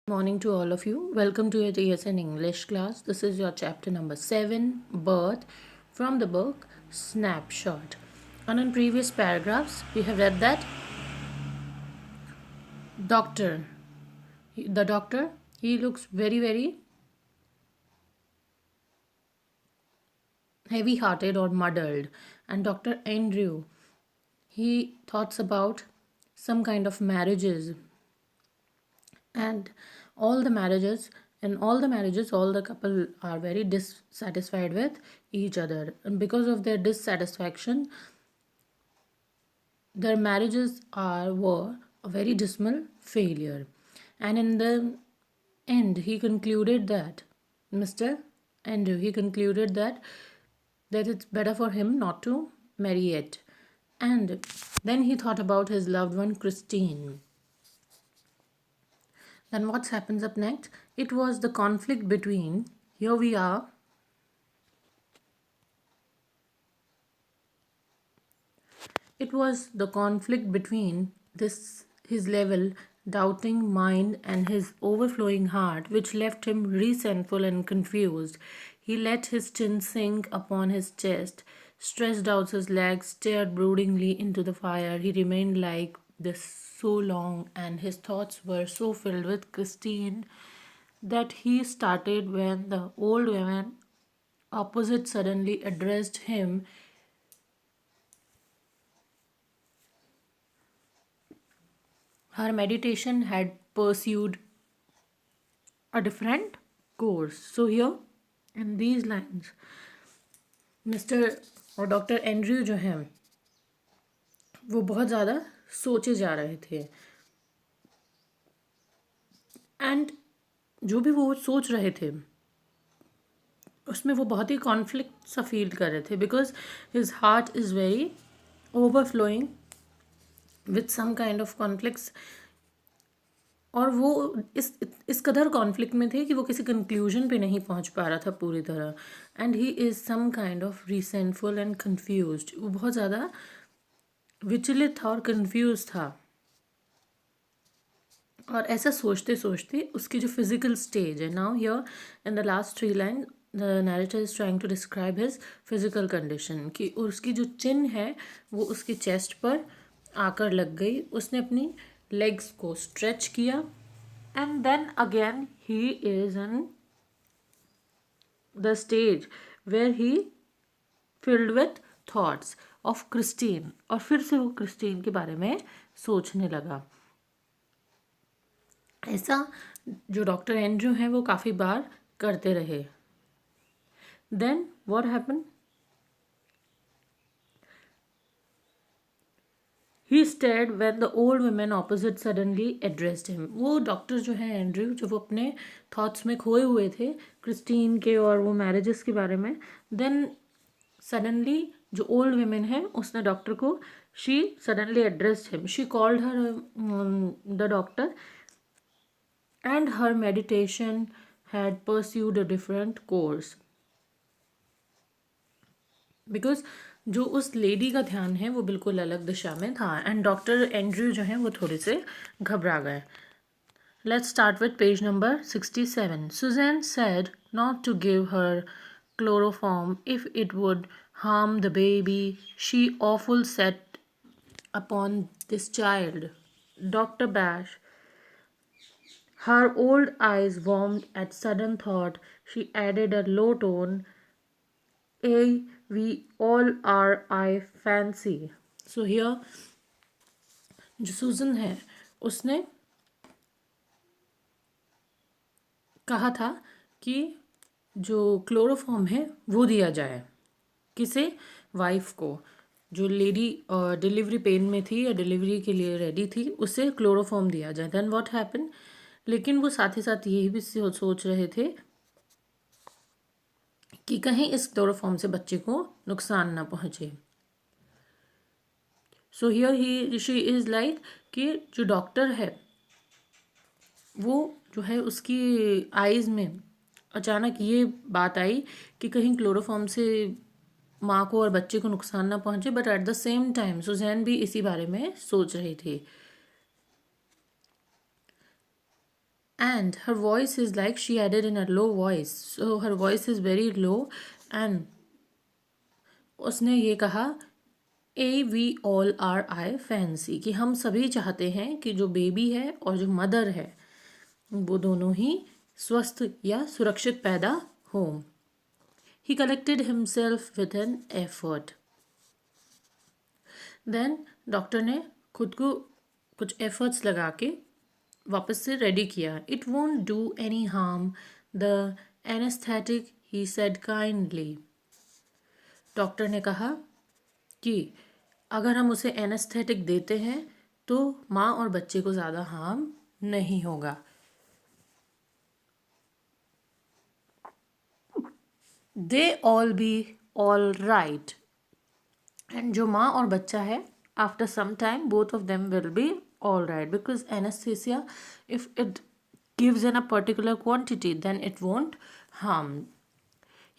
Morning to all of you. Welcome to your TSN English class. This is your chapter number 7, Birth, from the book Snapshot. And in previous paragraphs, we have read that doctor, the doctor, he looks very heavy hearted or muddled. And Dr. Andrew, he thoughts about some kind of marriages and all the marriages all the couple are very dissatisfied with each other, and because of their dissatisfaction their marriages are were a very dismal failure. And in the end he concluded that Mr. Andrew, he concluded that it's better for him not to marry it. And then he thought about his loved one Christine. Then what happens up next? It was the conflict between, here we are, it was the conflict between this his level doubting mind and his overflowing heart which left him resentful and confused. He let his chin sink upon his chest, stretched out his legs, stared broodingly into the fire. He remained like this so long, and his thoughts were so filled with Christine that he started when the old woman opposite suddenly addressed him. Her meditation had pursued a different course. So, here in these lines, mister और doctor Andrew जो हैं वो बहुत ज़्यादा सोचे जा रहे थे, एंड जो भी वो सोच रहे थे उसमें वो बहुत ही कॉन्फ्लिक्ट सा फील कर रहे थे, because his heart is very overflowing with some kind of conflicts. और वो इस कदर कॉन्फ्लिक्ट में थे कि वो किसी कंक्लूजन पे नहीं पहुंच पा रहा था पूरी तरह। And he is some kind of resentful and confused. वो बहुत ज़्यादा विचलित था और कंफ्यूज था। और ऐसा सोचते सोचते उसकी जो फिजिकल स्टेज है, now here in the last three line the narrator is trying to describe his physical condition, कि उसकी जो चिन है वो उसकी चेस्ट पर आकर लग गई। उसने अपनी लेग्स को स्ट्रेच किया, and then again he is in the stage where he filled with thoughts of Christine, और फिर से वो क्रिस्टीन के बारे में सोचने लगा। ऐसा जो डॉक्टर एंड्रयू हैं वो काफ़ी बार करते रहे। Then what happen, he stared when the old women opposite suddenly addressed him. वो डॉक्टर जो है एंड्रयू, जो वो अपने थॉट्स में खोए हुए थे क्रिस्टीन के और वो मैरिजेस के बारे में, देन सडनली जो ओल्ड वुमेन है उसने डॉक्टर को, she suddenly addressed him, she called her the doctor, and her meditation had pursued a different course, because जो उस लेडी का ध्यान है वो बिल्कुल अलग दिशा में था। एंड डॉक्टर एंड्रयू जो है वो थोड़े से घबरा गए। Let's start with page number 67. Suzanne said not to give her chloroform if it would harm the baby. She awful set upon this child. Dr. Bash, her old eyes warmed at sudden thought. She added a low tone, we all are, I fancy. So here जो सूजन है उसने कहा था कि जो chloroform है वो दिया जाए। किसे? वाइफ को। जो लेडी डिलीवरी पेन में थी या डिलीवरी के लिए रेडी थी उसे क्लोरोफॉर्म दिया जाए। देन व्हाट हैपन, लेकिन वो साथ ही साथ यही भी सोच रहे थे कि कहीं इस क्लोरोफॉर्म से बच्चे को नुकसान ना पहुंचे। So here he she is like कि जो डॉक्टर है वो जो है उसकी आइज़ में अचानक ये बात आई कि कहीं क्लोरोफॉर्म से माँ को और बच्चे को नुकसान ना पहुंचे, but at the same time Susan भी इसी बारे में सोच रही थी। and her voice is like she added in a low voice, so her voice is very low. And उसने ये कहा, A V all are I fancy, कि हम सभी चाहते हैं कि जो बेबी है और जो मदर है वो दोनों ही स्वस्थ या सुरक्षित पैदा हो. He collected himself with an effort. Then doctor ने खुद को कुछ एफर्ट्स लगा के वापस से रेडी किया. It won't do any harm the anaesthetic, he said kindly. Doctor ने कहा कि अगर हम उसे एनेस्थेटिक देते हैं तो माँ और बच्चे को ज़्यादा हार्म नहीं होगा. They all be all right. And जो माँ और बच्चा है, after some time both of them will be all right, because anaesthesia if it gives in a particular quantity then it won't harm.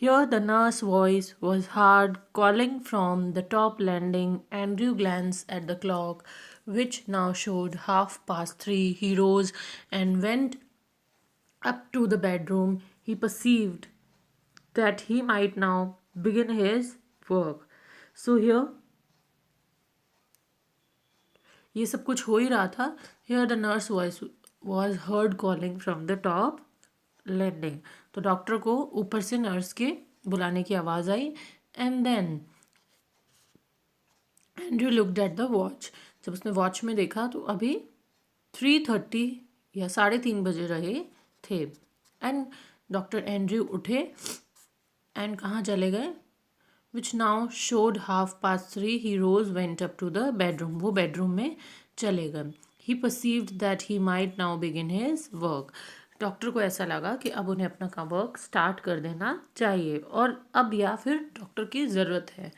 Here the nurse's voice was hard, calling from the top landing. Andrew glanced at the clock, which now showed 3:30. He rose and went up to the bedroom. He perceived that he might now begin his work. So here ये सब कुछ हो ही रहा था. Here the nurse voice was heard calling from the top landing. तो doctor को ऊपर से नर्स के बुलाने की आवाज़ आई. And then Andrew looked at the watch. जब उसने वॉच में देखा तो अभी 3:30 या 3:30 बजे रहे थे. एंड डॉक्टर एंड्रयू उठे एंड कहाँ चले गए, which now showed 3:30. He rose went up to the bedroom. वो बेडरूम में चले गए. He perceived that he might now begin his work. Doctor को ऐसा लगा कि अब उन्हें अपना वर्क स्टार्ट कर देना चाहिए और अब या फिर डॉक्टर की ज़रूरत है.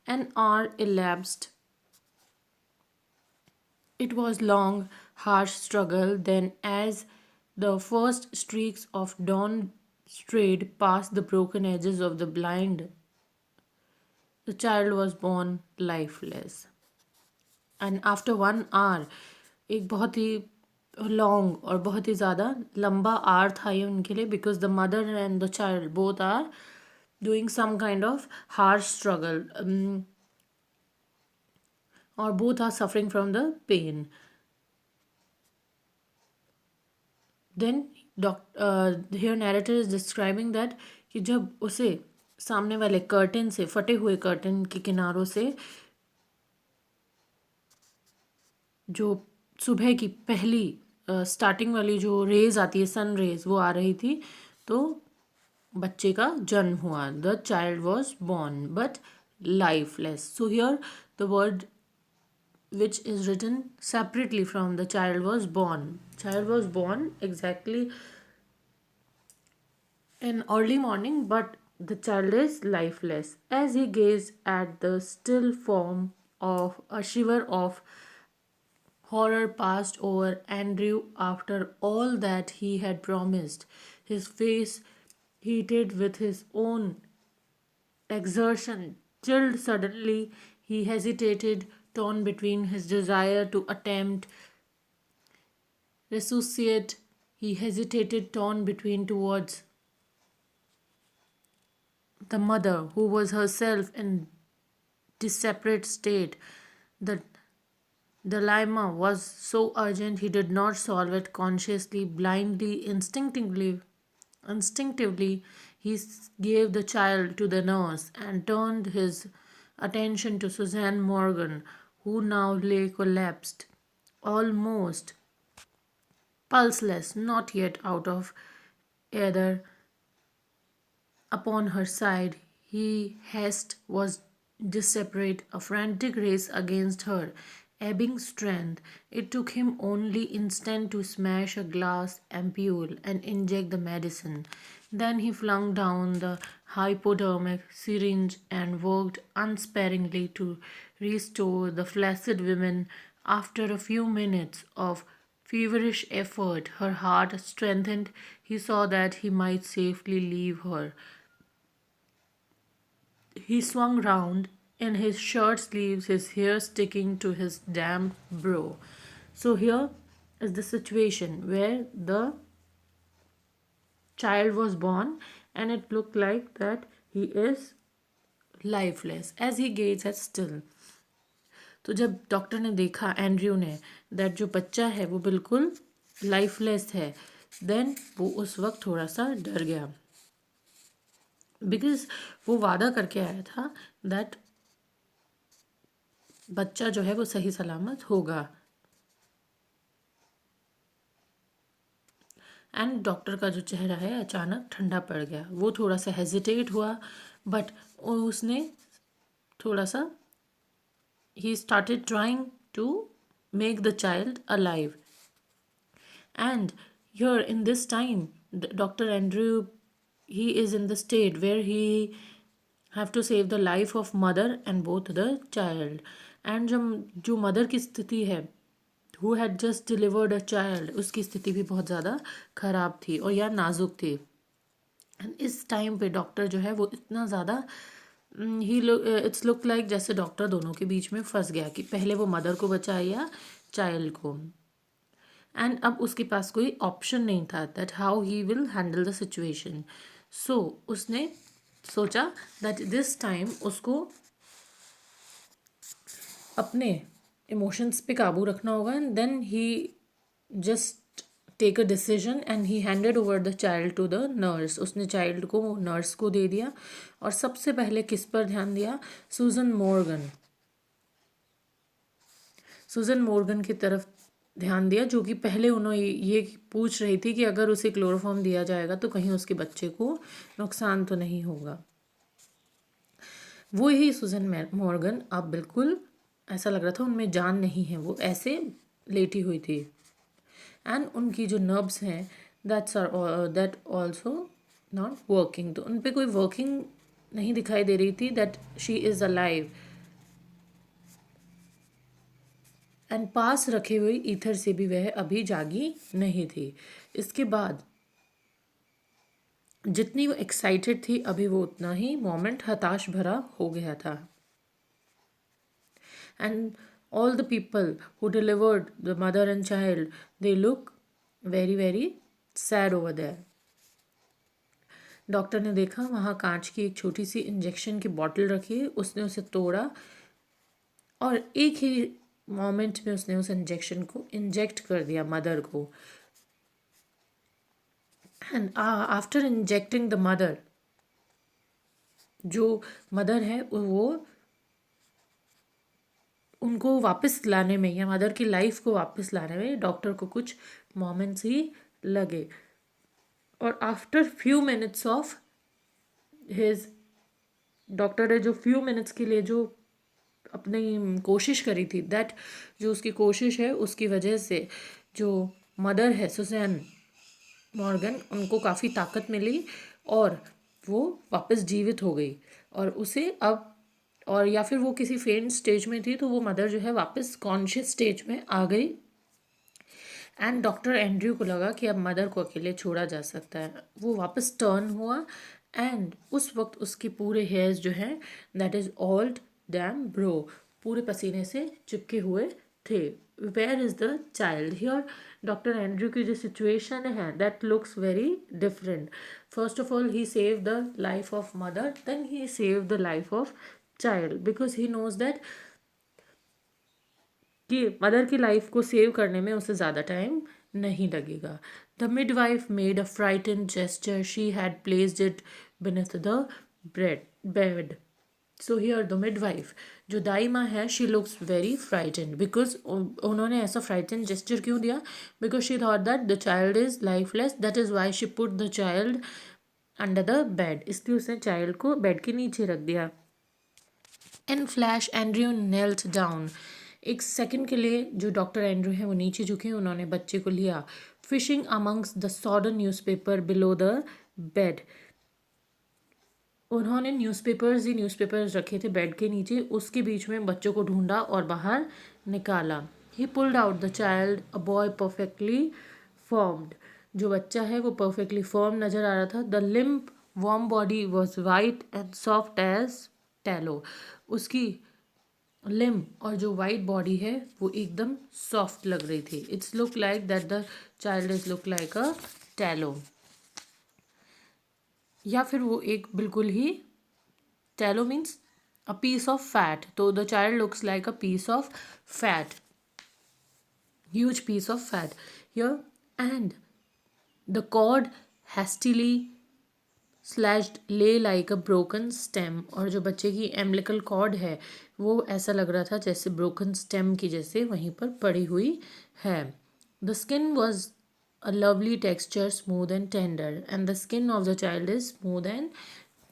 An hour elapsed. It was long, harsh struggle. Then, as the first streaks of dawn strayed past the broken edges of the blind, the child was born lifeless. And after 1 hour, एक बहुत ही long और बहुत ही ज़्यादा लंबा are था ये उनके लिए, because the mother and the child both are doing some kind of harsh struggle और both are suffering from the pain. Then here narrator is describing that कि जब उसे सामने वाले कर्टन से, फटे हुए कर्टन के किनारों से जो सुबह की पहली स्टार्टिंग वाली जो रेज आती है, सन रेज, वो आ रही थी, तो बच्चे का जन्म हुआ. The child was born but lifeless. So here the word which is written separately from the child was born. Child was born exactly in early morning, but the child is lifeless. As he gazed at the still form, of a shiver of horror passed over Andrew. After all that he had promised, his face heated with his own exertion chilled suddenly. He hesitated, torn between his desire to attempt resuscitate. He hesitated, torn between towards the mother, who was herself in disparate state. The dilemma was so urgent he did not solve it consciously, blindly, instinctively. He gave the child to the nurse and turned his attention to Suzanne Morgan, who now lay collapsed, almost pulseless, not yet out of either. Upon her side, he haste was disparate, a frantic race against her ebbing strength. It took him only instant to smash a glass ampule and inject the medicine. Then he flung down the hypodermic syringe and worked unsparingly to restore the flaccid woman. After a few minutes of feverish effort, her heart strengthened. He saw that he might safely leave her. He swung round in his shirt sleeves, his hair sticking to his damp brow. So here is the situation where the child was born, and it looked like that he is lifeless as he gazed at still. तो जब doctor ने देखा, Andrew ने, that जो बच्चा है वो बिल्कुल लाइफलेस है, देन वो उस वक्त थोड़ा सा डर गया, बिकॉज वो वादा करके आया था दैट बच्चा जो है वो सही सलामत होगा। एंड डॉक्टर का जो चेहरा है अचानक ठंडा पड़ गया, वो थोड़ा सा हेजिटेट हुआ, बट उसने थोड़ा सा he started trying to make the child alive. And here in this time, Dr. Andrew, he is in the state where he have to save the life of mother and both the child. And जो mother की स्थिति है, who had just delivered a child, उसकी स्थिति भी बहुत ज़्यादा ख़राब थी और या नाजुक थी। एंड इस टाइम पे डॉक्टर जो है वो इतना ज़्यादा ही इट्स लुक लाइक जैसे डॉक्टर दोनों के बीच में फंस गया कि पहले वो मदर को बचाए या चाइल्ड को। एंड अब उसके पास कोई ऑप्शन नहीं था that how he will handle the situation. So उसने सोचा दैट दिस टाइम उसको अपने इमोशंस पे काबू रखना होगा, and then he just take a decision and he handed over the child to the nurse. उसने चाइल्ड को नर्स को दे दिया और सबसे पहले किस पर ध्यान दिया? सूजन मॉर्गन। सूजन मॉर्गन की तरफ ध्यान दिया, जो कि पहले उन्होंने ये पूछ रही थी कि अगर उसे क्लोरोफॉर्म दिया जाएगा तो कहीं उसके बच्चे को नुकसान तो नहीं होगा। वो ही सूजन मॉर्गन अब बिल्कुल ऐसा लग रहा था उनमें जान नहीं है, वो ऐसे लेटी हुई थी। एंड उनकी जो नर्व्स हैं दैट ऑल्सो नॉट वर्किंग, तो उन पर कोई वर्किंग नहीं दिखाई दे रही थी that she is alive. And पास रखे हुए ईथर से भी वह अभी जागी नहीं थी। इसके बाद जितनी वो एक्साइटेड थी अभी वो उतना ही मोमेंट हताश भरा हो गया था। And all the people who delivered the mother and child, they look very very sad over there. Doctor ने देखा वहाँ कांच की एक छोटी सी इंजेक्शन की बॉटल रखी है, उसने उसे तोड़ा और एक ही मोमेंट में उसने उस इंजेक्शन को इंजेक्ट कर दिया मदर को। And after injecting the mother, जो मदर है वो उनको वापस लाने में या मदर की लाइफ को वापस लाने में डॉक्टर को कुछ मोमेंट्स ही लगे। और after few minutes of his, doctor ने जो फ्यू मिनट्स के लिए जो अपनी कोशिश करी थी, दैट जो उसकी कोशिश है उसकी वजह से जो मदर है सुजैन मॉर्गन, उनको काफ़ी ताकत मिली और वो वापस जीवित हो गई। और उसे अब, और या फिर वो किसी फेंट स्टेज में थी तो वो मदर जो है वापस कॉन्शियस स्टेज में आ गई। एंड डॉक्टर एंड्रयू को लगा कि अब मदर को अकेले छोड़ा जा सकता है। वो वापस टर्न हुआ एंड उस वक्त उसके पूरे हेयर्स जो हैं that is old damn bro, पूरे पसीने से चिपके हुए थे। Where is the child here? Doctor Andrew की जो सिचुएशन है that looks very different. First of all he save the life of mother, then he save the life of child, because he knows that कि mother की life को save करने में उसे ज़्यादा टाइम नहीं लगेगा। The midwife made a frightened gesture, she had placed it beneath the bed. So here the midwife, जो दाई माँ है, she looks very frightened, because उन्होंने ऐसा फ्राइटेंड जेस्चर क्यों दिया? Because she thought that the child is lifeless, that is why she put the child under the bed, इसलिए उसने child को बेड के नीचे रख दिया। इन फ्लैश एंड्रयू नेल्ट डाउन, एक सेकंड के लिए जो डॉक्टर एंड्रू हैं वो नीचे झुके, उन्होंने बच्चे को लिया। Fishing amongst the sodden newspaper below the bed, उन्होंने न्यूज़पेपर्स रखे थे बेड के नीचे, उसके बीच में बच्चों को ढूंढा और बाहर निकाला। ही pulled out the child, a boy perfectly formed, जो बच्चा है वो परफेक्टली फॉर्म नज़र आ रहा था। The limp warm body was white and soft as tallow, उसकी लिम और जो वाइट बॉडी है वो एकदम सॉफ्ट लग रही थी। It's look like that the child is look like a tallow. या फिर वो एक बिल्कुल ही, tallow means a piece of fat, so the child looks like a piece of fat, huge piece of fat here. And the cord hastily slashed ले like a broken stem, और जो बच्चे की एम्बिलिकल कॉर्ड है वो ऐसा लग रहा था जैसे ब्रोकन स्टेम की जैसे वहीं पर पड़ी हुई है. The skin was a lovely texture, smooth and tender, and the skin of the child is smooth and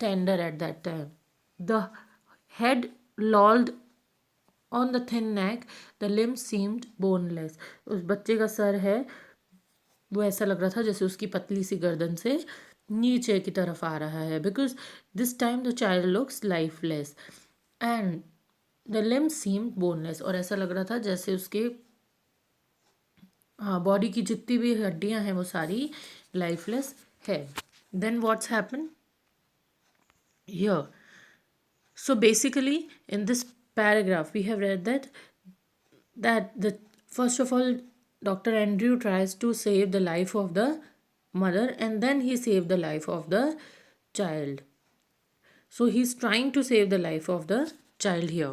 tender at that time. The head लॉल्ड on the thin neck, the limbs seemed boneless. उस बच्चे का sir है वो ऐसा लग रहा था जैसे उसकी पतली सी गर्दन से नीचे की तरफ आ रहा है, because this time the child looks lifeless and the limbs seem boneless, और ऐसा लग रहा था जैसे उसके बॉडी की जितनी भी हड्डियां हैं वो सारी लाइफलेस है. Then what's happen here? So basically in this paragraph we have read that the first of all Dr. Andrew tries to save the life of the mother, and then he saved the life of the child. So he's trying to save the life of the child here.